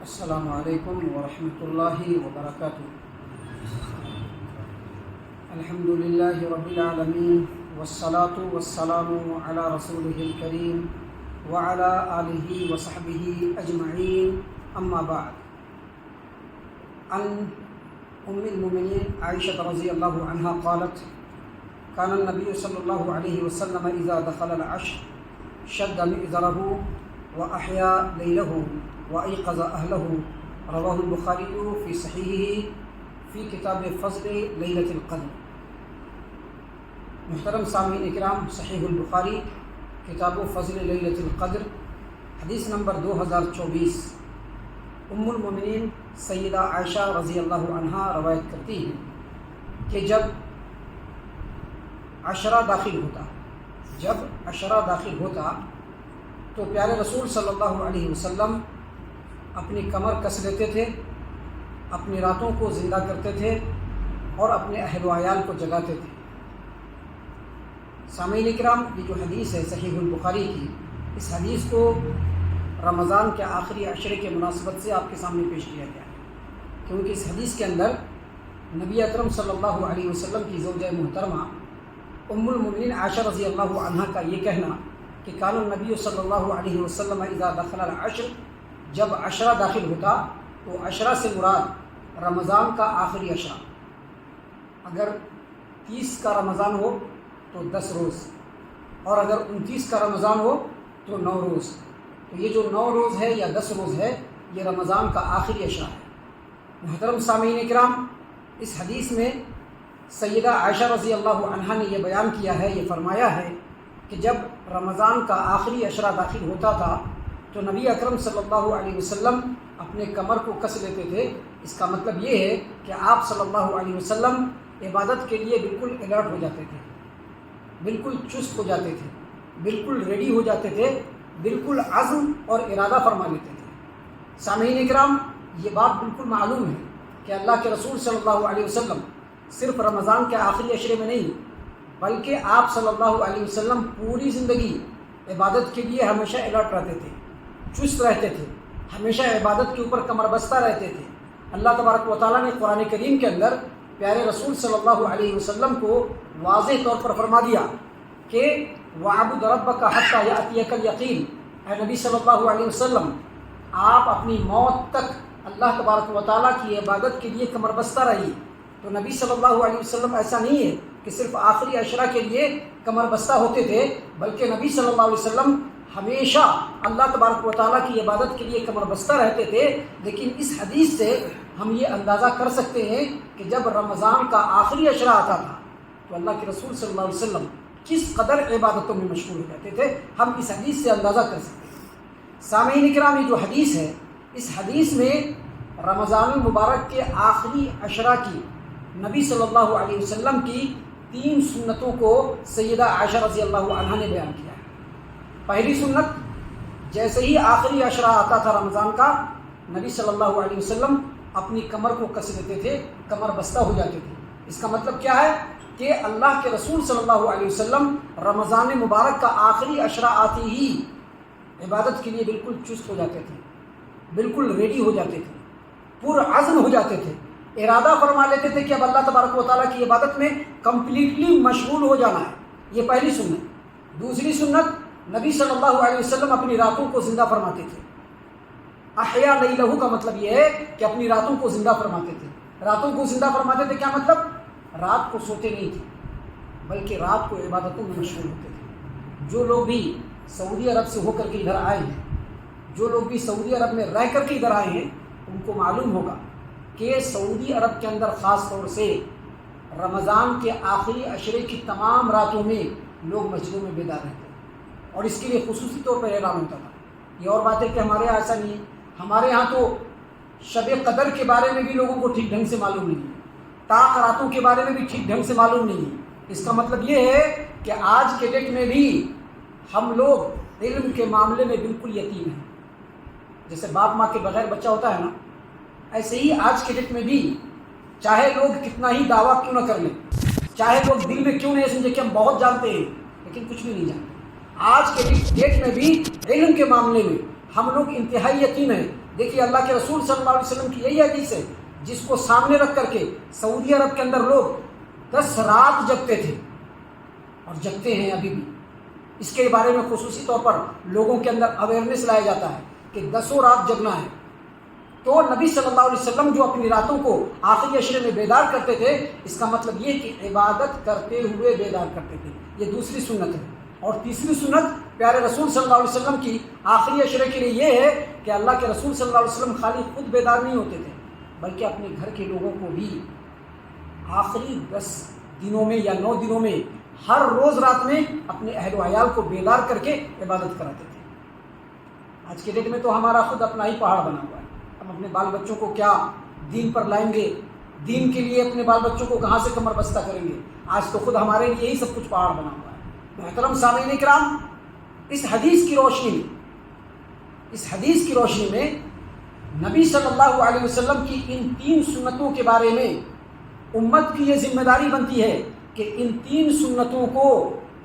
السلام علیکم ورحمۃ اللہ وبرکاتہ۔ الحمد للہ رب العالمین والصلاة والسلام علی رسولہ الکریم وعلی آلہ وصحبہ اجمعین، اما بعد۔ عن ام المؤمنین عائشہ رضی اللہ عنہا قالت کان النبی صلی اللہ علیہ وسلم اذا دخل العشر شد مئزرہ وأحیا لیلہ وأيقظ أهله، رواه البخاری في صحیحہ فی کتاب فضل لیلۃ القدر۔ محترم سامعین اکرام، صحیح البخاری کتاب فضل لیلۃ القدر حدیث نمبر 2024، ام المؤمنین سیدہ عائشہ رضی اللہ عنہا روایت کرتی ہیں کہ جب عشرہ داخل ہوتا تو پیارے رسول صلی اللہ علیہ وسلم اپنی کمر کس لیتے تھے، اپنی راتوں کو زندہ کرتے تھے اور اپنے اہل و عیال کو جگاتے تھے۔ سامعین اکرام، یہ جو حدیث ہے صحیح البخاری کی، اس حدیث کو رمضان کے آخری عشرے کے مناسبت سے آپ کے سامنے پیش کیا گیا ہے، کیونکہ اس حدیث کے اندر نبی اکرم صلی اللہ علیہ وسلم کی زوجہ محترمہ ام المؤمنین عائشہ رضی اللہ عنہا کا یہ کہنا کہ کان النبی صلی اللہ علیہ وسلم اذا دخل العشر، جب عشرہ داخل ہوتا تو عشرہ سے مراد رمضان کا آخری عشرہ، اگر 30 کا رمضان ہو تو 10 روز، اور اگر 29 کا رمضان ہو تو 9 روز۔ تو یہ جو 9 روز ہے یا 10 روز ہے، یہ رمضان کا آخری عشرہ ہے۔ محترم سامعین اکرام، اس حدیث میں سیدہ عائشہ رضی اللہ عنہا نے یہ بیان کیا ہے، یہ فرمایا ہے کہ جب رمضان کا آخری عشرہ داخل ہوتا تھا تو نبی اکرم صلی اللہ علیہ وسلم اپنے کمر کو کس لیتے تھے۔ اس کا مطلب یہ ہے کہ آپ صلی اللہ علیہ وسلم عبادت کے لیے بالکل الرٹ ہو جاتے تھے، بالکل چست ہو جاتے تھے، بالکل ریڈی ہو جاتے تھے، بالکل عزم اور ارادہ فرما لیتے تھے۔ سامعین اکرام، یہ بات بالکل معلوم ہے کہ اللہ کے رسول صلی اللہ علیہ وسلم صرف رمضان کے آخری عشرے میں نہیں، بلکہ آپ صلی اللہ علیہ وسلم پوری زندگی عبادت کے لیے ہمیشہ الرٹ رہتے تھے، چست رہتے تھے، ہمیشہ عبادت کے اوپر کمر بستہ رہتے تھے۔ اللہ تبارک و تعالیٰ نے قرآن کریم کے اندر پیارے رسول صلی اللہ علیہ وسلم کو واضح طور پر فرما دیا کہ وَاعْبُدْ رَبَّكَ حَتَّى يَأْتِيَكَ الْيَقِينُ، اے نبی صلی اللہ علیہ وسلم، آپ اپنی موت تک اللہ تبارک و تعالیٰ کی عبادت کے لیے کمر بستہ رہیے۔ تو نبی صلی اللہ علیہ وسلم ایسا نہیں ہے کہ صرف آخری عشرہ کے لیے کمر بستہ ہوتے تھے، بلکہ نبی صلی اللہ علیہ وسلم ہمیشہ اللہ تبارک و تعالیٰ کی عبادت کے لیے کمر بستہ رہتے تھے۔ لیکن اس حدیث سے ہم یہ اندازہ کر سکتے ہیں کہ جب رمضان کا آخری عشرہ آتا تھا تو اللہ کے رسول صلی اللہ علیہ وسلم کس قدر عبادتوں میں مشغول ہو جاتے تھے، ہم اس حدیث سے اندازہ کر سکتے ہیں۔ سامعین اکرام، یہ جو حدیث ہے، اس حدیث میں رمضان المبارک کے آخری عشرہ کی نبی صلی اللہ علیہ وسلم کی 3 سنتوں کو سیدہ عائشہ رضی اللہ عنہا نے بیان کیا ہے۔ پہلی سنت، جیسے ہی آخری عشرہ آتا تھا رمضان کا، نبی صلی اللہ علیہ وسلم اپنی کمر کو کس لیتے تھے، کمر بستہ ہو جاتے تھے۔ اس کا مطلب کیا ہے کہ اللہ کے رسول صلی اللہ علیہ وسلم رمضان مبارک کا آخری عشرہ آتے ہی عبادت کے لیے بالکل چست ہو جاتے تھے، بالکل ریڈی ہو جاتے تھے، پرعزم ہو جاتے تھے، ارادہ فرما لیتے تھے کہ اب اللہ تبارک و تعالیٰ کی عبادت میں کمپلیٹلی مشغول ہو جانا ہے۔ یہ پہلی سنت۔ دوسری سنت، نبی صلی اللہ علیہ وسلم اپنی راتوں کو زندہ فرماتے تھے۔ احیا لیلہ کا مطلب یہ ہے کہ اپنی راتوں کو زندہ فرماتے تھے۔ راتوں کو زندہ فرماتے تھے، کیا مطلب؟ رات کو سوتے نہیں تھے، بلکہ رات کو عبادتوں میں مشغول ہوتے تھے۔ جو لوگ بھی سعودی عرب سے ہو کر کے ادھر آئے ہیں، جو لوگ بھی سعودی عرب میں رہ کر کے ادھر آئے ہیں، ان کو معلوم ہوگا کہ سعودی عرب کے اندر خاص طور سے رمضان کے آخری عشرے کی تمام راتوں میں لوگ مسجدوں میں بیدار رہتے ہیں، اور اس کے لیے خصوصی طور پر اعلان ہوتا تھا۔ یہ اور بات ہے کہ ہمارے یہاں ایسا نہیں ہے، ہمارے یہاں تو شب قدر کے بارے میں بھی لوگوں کو ٹھیک ڈھنگ سے معلوم نہیں ہے، طاق راتوں کے بارے میں بھی ٹھیک ڈھنگ سے معلوم نہیں ہے۔ اس کا مطلب یہ ہے کہ آج کے ڈیٹ میں بھی ہم لوگ علم کے معاملے میں بالکل یتیم ہیں۔ جیسے باپ ماں کے بغیر بچہ ہوتا ہے نا، ایسے ہی آج کے ڈیٹ میں بھی چاہے لوگ کتنا ہی دعویٰ کیوں نہ کر لیں، چاہے لوگ دل میں کیوں نہیں سمجھے کہ ہم بہت جانتے ہیں، لیکن کچھ بھی نہیں جانتے۔ آج کے ڈیٹ میں بھی علم کے معاملے میں ہم لوگ انتہائی یتیم ہیں۔ دیکھیے اللہ کے رسول صلی اللہ علیہ وسلم کی یہی حدیث ہے جس کو سامنے رکھ کر کے سعودی عرب کے اندر لوگ 10 رات جگتے تھے اور جگتے ہیں ابھی بھی. اس کے بارے میں خصوصی طور پر لوگوں کے اندر اویئرنیس لایا جاتا ہے کہ 10 رات جگنا ہے. تو نبی صلی اللہ علیہ وسلم جو اپنی راتوں کو آخری عشرے میں بیدار کرتے تھے، اس کا مطلب یہ کہ عبادت کرتے ہوئے بیدار کرتے تھے. یہ دوسری سنت ہے. اور تیسری سنت پیارے رسول صلی اللہ علیہ وسلم کی آخری عشرے کے لیے یہ ہے کہ اللہ کے رسول صلی اللہ علیہ وسلم خالی خود بیدار نہیں ہوتے تھے بلکہ اپنے گھر کے لوگوں کو بھی آخری 10 دنوں میں یا 9 دنوں میں ہر روز رات میں اپنے اہل و عیال کو بیدار کر کے عبادت کراتے تھے. آج کے ڈیٹ میں تو ہمارا خود اپنا ہی پہاڑ بنا ہوا ہے. ہم اپنے بال بچوں کو کیا دین پر لائیں گے؟ دین کے لیے اپنے بال بچوں کو کہاں سے کمر بستہ کریں گے؟ آج تو خود ہمارے لیے یہی سب کچھ پہاڑ بنا ہوا ہے. محترم سامعین کرام، اس حدیث کی روشنی میں نبی صلی اللہ علیہ وسلم کی ان 3 سنتوں کے بارے میں امت کی یہ ذمہ داری بنتی ہے کہ ان 3 سنتوں کو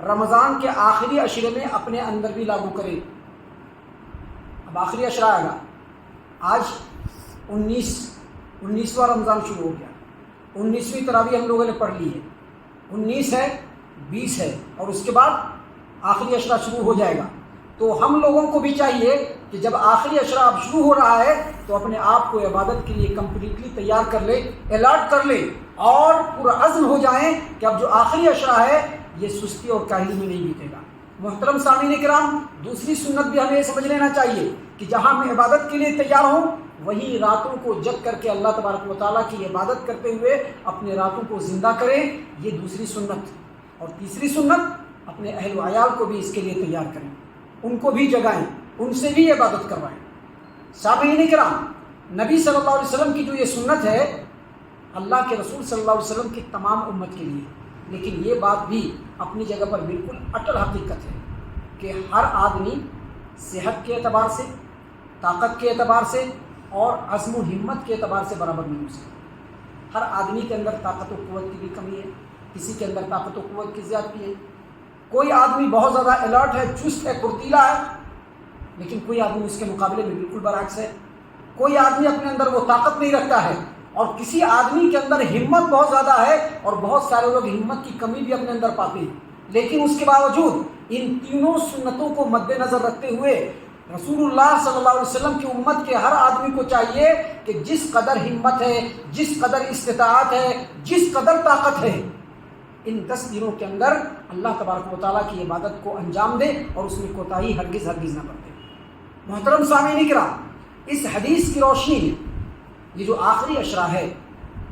رمضان کے آخری عشرے میں اپنے اندر بھی لاگو کریں. اب آخری عشرہ آئے گا. آج 19واں رمضان شروع ہو گیا. 19ویں تراویح ہم لوگوں نے پڑھ لی ہے. 19 ہے، 20 ہے، اور اس کے بعد آخری عشرہ شروع ہو جائے گا. تو ہم لوگوں کو بھی چاہیے کہ جب آخری عشرہ اب شروع ہو رہا ہے تو اپنے آپ کو عبادت کے لیے کمپلیٹلی تیار کر لیں، الرٹ کر لیں اور پرعزم ہو جائیں کہ اب جو آخری عشرہ ہے یہ سستی اور کاہلی میں نہیں بیتے گا. محترم سامعین کرام، دوسری سنت بھی ہمیں سمجھ لینا چاہیے کہ جہاں ہم عبادت کے لیے تیار ہوں وہی راتوں کو جگ کر کے اللہ تبارک و تعالیٰ کی عبادت کرتے ہوئے اپنے راتوں کو زندہ کریں. یہ دوسری سنت. اور تیسری سنت، اپنے اہل و عیال کو بھی اس کے لیے تیار کریں، ان کو بھی جگائیں، ان سے بھی عبادت کروائیں. سامعین کرام، نبی صلی اللہ علیہ وسلم کی جو یہ سنت ہے اللہ کے رسول صلی اللہ علیہ وسلم کی تمام امت کے لیے، لیکن یہ بات بھی اپنی جگہ پر بالکل اٹل حقیقت ہے کہ ہر آدمی صحت کے اعتبار سے، طاقت کے اعتبار سے اور عزم و ہمت کے اعتبار سے برابر نہیں ہو سکتا. ہر آدمی کے اندر طاقت و قوت کی بھی کمی ہے، کسی کے اندر طاقت و قوت کی زیادتی ہے. کوئی آدمی بہت زیادہ الرٹ ہے، چست ہے، پھرتیلا ہے، لیکن کوئی آدمی اس کے مقابلے میں بالکل برعکس ہے. کوئی آدمی اپنے اندر وہ طاقت نہیں رکھتا ہے، اور کسی آدمی کے اندر ہمت بہت زیادہ ہے اور بہت سارے لوگ ہمت کی کمی بھی اپنے اندر پاتے ہیں. لیکن اس کے باوجود ان تینوں سنتوں کو مد نظر رکھتے ہوئے رسول اللہ صلی اللہ علیہ وسلم کی امت کے ہر آدمی کو چاہیے کہ جس قدر ہمت ہے، جس قدر استطاعت ہے، جس قدر طاقت ہے، ان 10 دنوں کے اندر اللہ تبارک و تعالیٰ کی عبادت کو انجام دے اور اس میں کوتاہی ہرگز نہ برتے. محترم سامعین کرام، اس حدیث کی روشنی میں یہ جو آخری عشرہ ہے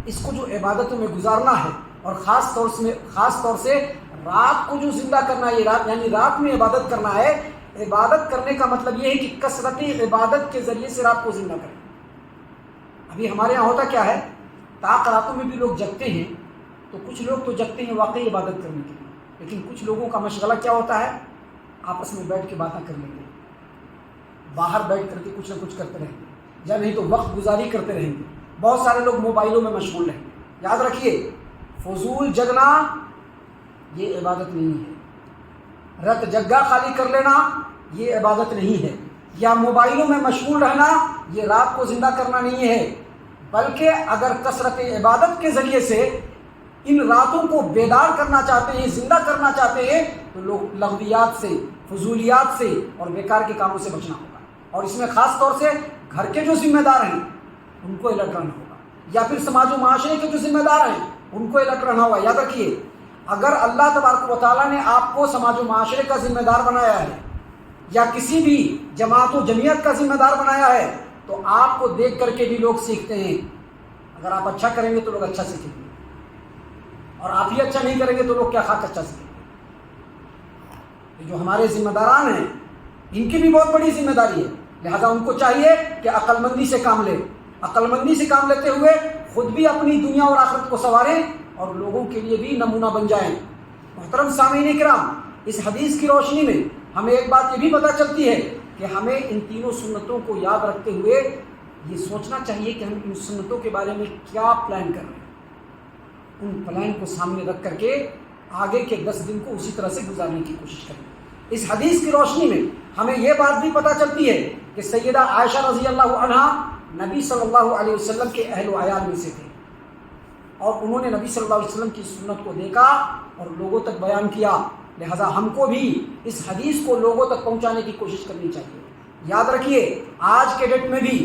اس کو جو عبادتوں میں گزارنا ہے اور خاص طور سے رات کو جو زندہ کرنا ہے، یہ رات یعنی رات میں عبادت کرنا ہے. عبادت کرنے کا مطلب یہ ہے کہ کثرت عبادت کے ذریعے سے رات کو زندہ کریں. ابھی ہمارے یہاں ہوتا کیا ہے، طاق راتوں میں بھی لوگ جگتے ہیں، تو کچھ لوگ تو جگتے ہیں واقعی عبادت کرنے کے لیے، لیکن کچھ لوگوں کا مشغلہ کیا ہوتا ہے، آپس میں بیٹھ کے باتیں کر لیں گے، باہر بیٹھ کر کے کچھ نہ کچھ کرتے رہیں گے، یا نہیں تو وقت گزاری کرتے رہیں گے. بہت سارے لوگ موبائلوں میں مشغول رہیں گے. یاد رکھیے، فضول جگنا یہ عبادت نہیں ہے. رت جگہ خالی کر لینا یہ عبادت نہیں ہے، یا موبائلوں میں مشغول رہنا یہ رات کو زندہ کرنا نہیں ہے. بلکہ اگر کثرت عبادت کے ذریعے سے ان راتوں کو بیدار کرنا چاہتے ہیں، زندہ کرنا چاہتے ہیں، تو لوگ لغویات سے، فضولیات سے اور بیکار کے کاموں سے بچنا ہوگا. اور اس میں خاص طور سے گھر کے جو ذمہ دار ہیں ان کو الرٹ رہنا ہوگا، یا پھر سماج و معاشرے کے جو ذمہ دار ہیں ان کو الرٹ رہنا ہوگا. یاد رکھیے، اگر اللہ تبارک و تعالیٰ نے آپ کو سماج و معاشرے کا ذمہ دار بنایا ہے یا کسی بھی جماعت و جمعیت کا ذمہ دار بنایا ہے تو آپ کو دیکھ کر کے بھی لوگ سیکھتے ہیں. اگر آپ اچھا کریں گے تو لوگ اچھا سیکھیں گے، اور آپ ہی اچھا نہیں کریں گے تو لوگ کیا خاک اچھا سیکھیں گے. جو ہمارے ذمہ داران ہیں ان کی بھی بہت بڑی ذمہ داری ہے، لہذا ان کو چاہیے کہ عقل مندی سے کام لیں. عقل مندی سے کام لیتے ہوئے خود بھی اپنی دنیا اور آخرت کو سنواریں اور لوگوں کے لیے بھی نمونہ بن جائیں. محترم سامعین کرام، اس حدیث کی روشنی میں ہمیں ایک بات یہ بھی پتہ چلتی ہے کہ ہمیں ان تینوں سنتوں کو یاد رکھتے ہوئے یہ سوچنا چاہیے کہ ہم ان سنتوں کے بارے میں کیا پلان کر رہے ہیں. ان پلان کو سامنے رکھ کر کے آگے کے 10 دن کو اسی طرح سے گزارنے کی کوشش کریں. اس حدیث کی روشنی میں ہمیں یہ بات بھی پتہ چلتی ہے کہ سیدہ عائشہ رضی اللہ عنہا نبی صلی اللہ علیہ وسلم کے اہل و عیال میں سے تھے، اور انہوں نے نبی صلی اللہ علیہ وسلم کی سنت کو دیکھا اور لوگوں تک بیان کیا۔ لہذا ہم کو بھی اس حدیث کو لوگوں تک پہنچانے کی کوشش کرنی چاہیے۔ یاد رکھیے آج کے ڈیٹ میں بھی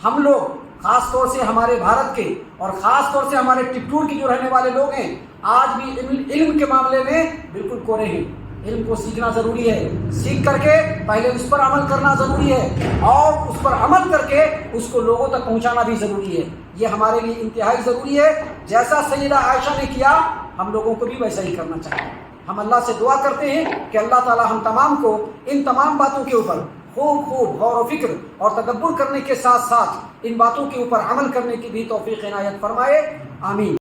ہم لوگ، خاص طور سے ہمارے بھارت کے اور خاص طور سے ہمارے ٹپٹور کے جو رہنے والے لوگ ہیں، آج بھی علم کے معاملے میں بالکل کورے ہیں۔ علم کو سیکھنا ضروری ہے، سیکھ کر کے پہلے اس پر عمل کرنا ضروری ہے، اور اس پر عمل کر کے اس کو لوگوں تک پہنچانا بھی ضروری ہے۔ یہ ہمارے لیے انتہائی ضروری ہے۔ جیسا سیدہ عائشہ نے کیا ہم لوگوں کو بھی ویسا ہی کرنا چاہیے۔ ہم اللہ سے دعا کرتے ہیں کہ اللہ تعالی ہم تمام کو ان تمام باتوں کے اوپر خوب غور و فکر اور تدبر کرنے کے ساتھ ساتھ ان باتوں کے اوپر عمل کرنے کی بھی توفیق عنایت فرمائے، آمین۔